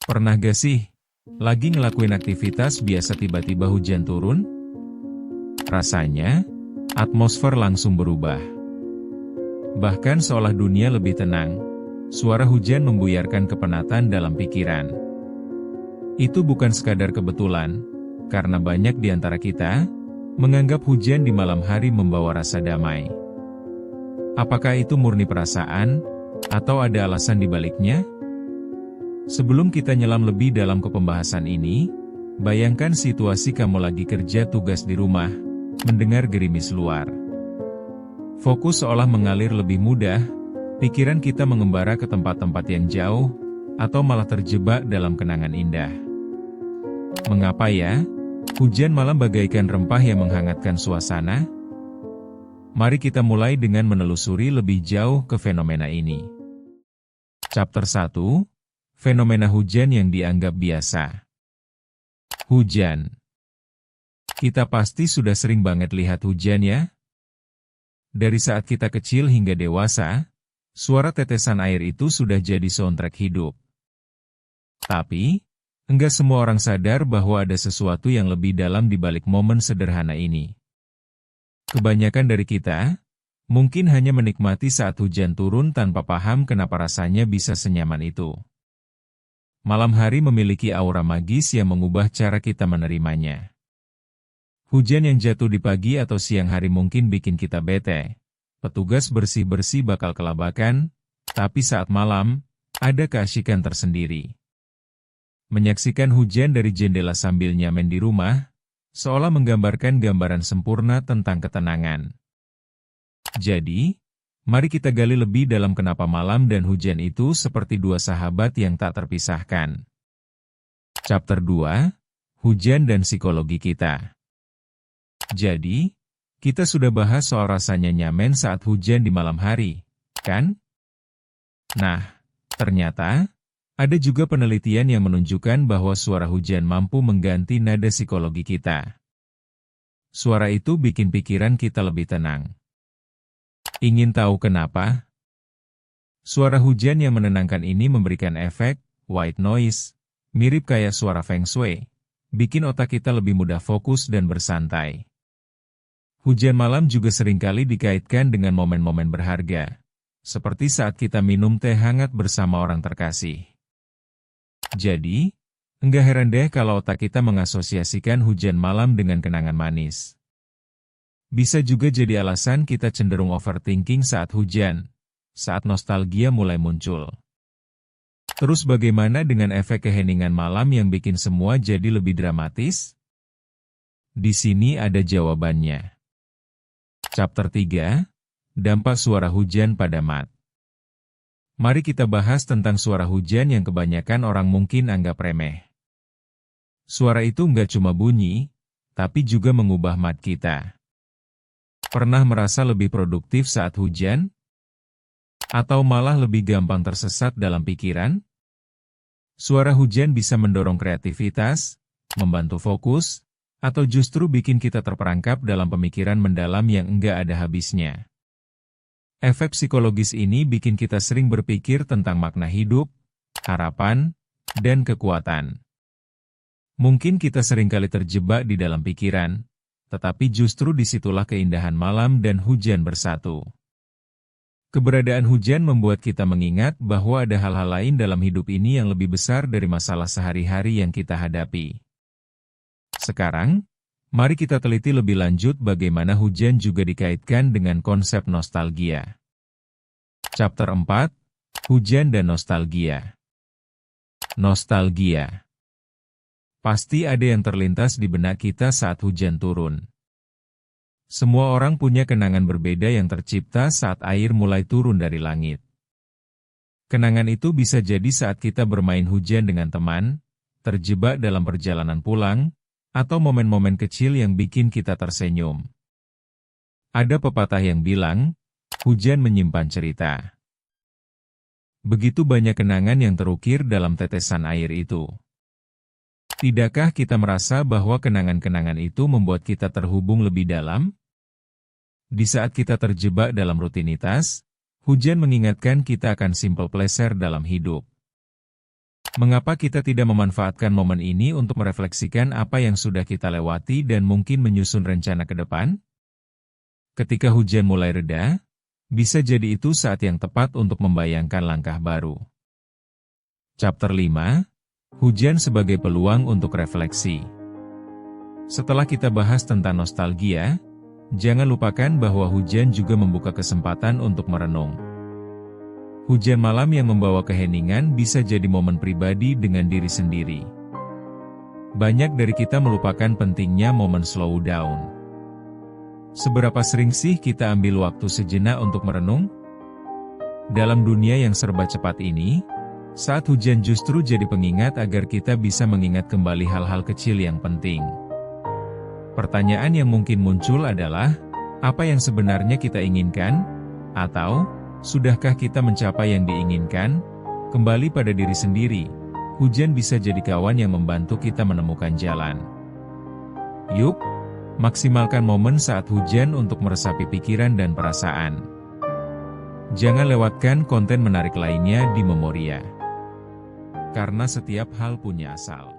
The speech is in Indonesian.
Pernah gak sih, lagi ngelakuin aktivitas biasa tiba-tiba hujan turun? Rasanya, atmosfer langsung berubah. Bahkan seolah dunia lebih tenang, suara hujan membuyarkan kepenatan dalam pikiran. Itu bukan sekadar kebetulan, karena banyak di antara kita menganggap hujan di malam hari membawa rasa damai. Apakah itu murni perasaan, atau ada alasan di baliknya? Sebelum kita nyelam lebih dalam ke pembahasan ini, bayangkan situasi kamu lagi kerja tugas di rumah, mendengar gerimis luar. Fokus seolah mengalir lebih mudah, pikiran kita mengembara ke tempat-tempat yang jauh, atau malah terjebak dalam kenangan indah. Mengapa ya? Hujan malam bagaikan rempah yang menghangatkan suasana? Mari kita mulai dengan menelusuri lebih jauh ke fenomena ini. Chapter 1. Fenomena hujan yang dianggap biasa. Hujan. Kita pasti sudah sering banget lihat hujan ya? Dari saat kita kecil hingga dewasa, suara tetesan air itu sudah jadi soundtrack hidup. Tapi, enggak semua orang sadar bahwa ada sesuatu yang lebih dalam di balik momen sederhana ini. Kebanyakan dari kita, mungkin hanya menikmati saat hujan turun tanpa paham kenapa rasanya bisa senyaman itu. Malam hari memiliki aura magis yang mengubah cara kita menerimanya. Hujan yang jatuh di pagi atau siang hari mungkin bikin kita bete. Petugas bersih-bersih bakal kelabakan, tapi saat malam, ada keasikan tersendiri. Menyaksikan hujan dari jendela sambil nyamen di rumah, seolah menggambarkan gambaran sempurna tentang ketenangan. Jadi, mari kita gali lebih dalam kenapa malam dan hujan itu seperti dua sahabat yang tak terpisahkan. Chapter 2. Hujan dan psikologi kita. Jadi, kita sudah bahas soal rasanya nyaman saat hujan di malam hari, kan? Nah, ternyata, ada juga penelitian yang menunjukkan bahwa suara hujan mampu mengganti nada psikologi kita. Suara itu bikin pikiran kita lebih tenang. Ingin tahu kenapa? Suara hujan yang menenangkan ini memberikan efek white noise, mirip kayak suara feng shui, bikin otak kita lebih mudah fokus dan bersantai. Hujan malam juga seringkali dikaitkan dengan momen-momen berharga, seperti saat kita minum teh hangat bersama orang terkasih. Jadi, enggak heran deh kalau otak kita mengasosiasikan hujan malam dengan kenangan manis. Bisa juga jadi alasan kita cenderung overthinking saat hujan, saat nostalgia mulai muncul. Terus bagaimana dengan efek keheningan malam yang bikin semua jadi lebih dramatis? Di sini ada jawabannya. Chapter 3. Dampak suara hujan pada mat. Mari kita bahas tentang suara hujan yang kebanyakan orang mungkin anggap remeh. Suara itu nggak cuma bunyi, tapi juga mengubah mat kita. Pernah merasa lebih produktif saat hujan? Atau malah lebih gampang tersesat dalam pikiran? Suara hujan bisa mendorong kreativitas, membantu fokus, atau justru bikin kita terperangkap dalam pemikiran mendalam yang enggak ada habisnya. Efek psikologis ini bikin kita sering berpikir tentang makna hidup, harapan, dan kekuatan. Mungkin kita seringkali terjebak di dalam pikiran, tetapi justru disitulah keindahan malam dan hujan bersatu. Keberadaan hujan membuat kita mengingat bahwa ada hal-hal lain dalam hidup ini yang lebih besar dari masalah sehari-hari yang kita hadapi. Sekarang, mari kita teliti lebih lanjut bagaimana hujan juga dikaitkan dengan konsep nostalgia. Chapter 4. Hujan dan nostalgia. Nostalgia. Pasti ada yang terlintas di benak kita saat hujan turun. Semua orang punya kenangan berbeda yang tercipta saat air mulai turun dari langit. Kenangan itu bisa jadi saat kita bermain hujan dengan teman, terjebak dalam perjalanan pulang, atau momen-momen kecil yang bikin kita tersenyum. Ada pepatah yang bilang, hujan menyimpan cerita. Begitu banyak kenangan yang terukir dalam tetesan air itu. Tidakkah kita merasa bahwa kenangan-kenangan itu membuat kita terhubung lebih dalam? Di saat kita terjebak dalam rutinitas, hujan mengingatkan kita akan simple pleasure dalam hidup. Mengapa kita tidak memanfaatkan momen ini untuk merefleksikan apa yang sudah kita lewati dan mungkin menyusun rencana ke depan? Ketika hujan mulai reda, bisa jadi itu saat yang tepat untuk membayangkan langkah baru. Chapter 5, Hujan sebagai peluang untuk refleksi. Setelah kita bahas tentang nostalgia, jangan lupakan bahwa hujan juga membuka kesempatan untuk merenung. Hujan malam yang membawa keheningan bisa jadi momen pribadi dengan diri sendiri. Banyak dari kita melupakan pentingnya momen slow down. Seberapa sering sih kita ambil waktu sejenak untuk merenung? Dalam dunia yang serba cepat ini, saat hujan justru jadi pengingat agar kita bisa mengingat kembali hal-hal kecil yang penting. Pertanyaan yang mungkin muncul adalah, apa yang sebenarnya kita inginkan? Atau, sudahkah kita mencapai yang diinginkan? Kembali pada diri sendiri, hujan bisa jadi kawan yang membantu kita menemukan jalan. Yuk, maksimalkan momen saat hujan untuk meresapi pikiran dan perasaan. Jangan lewatkan konten menarik lainnya di Memoria. Karena setiap hal punya asal.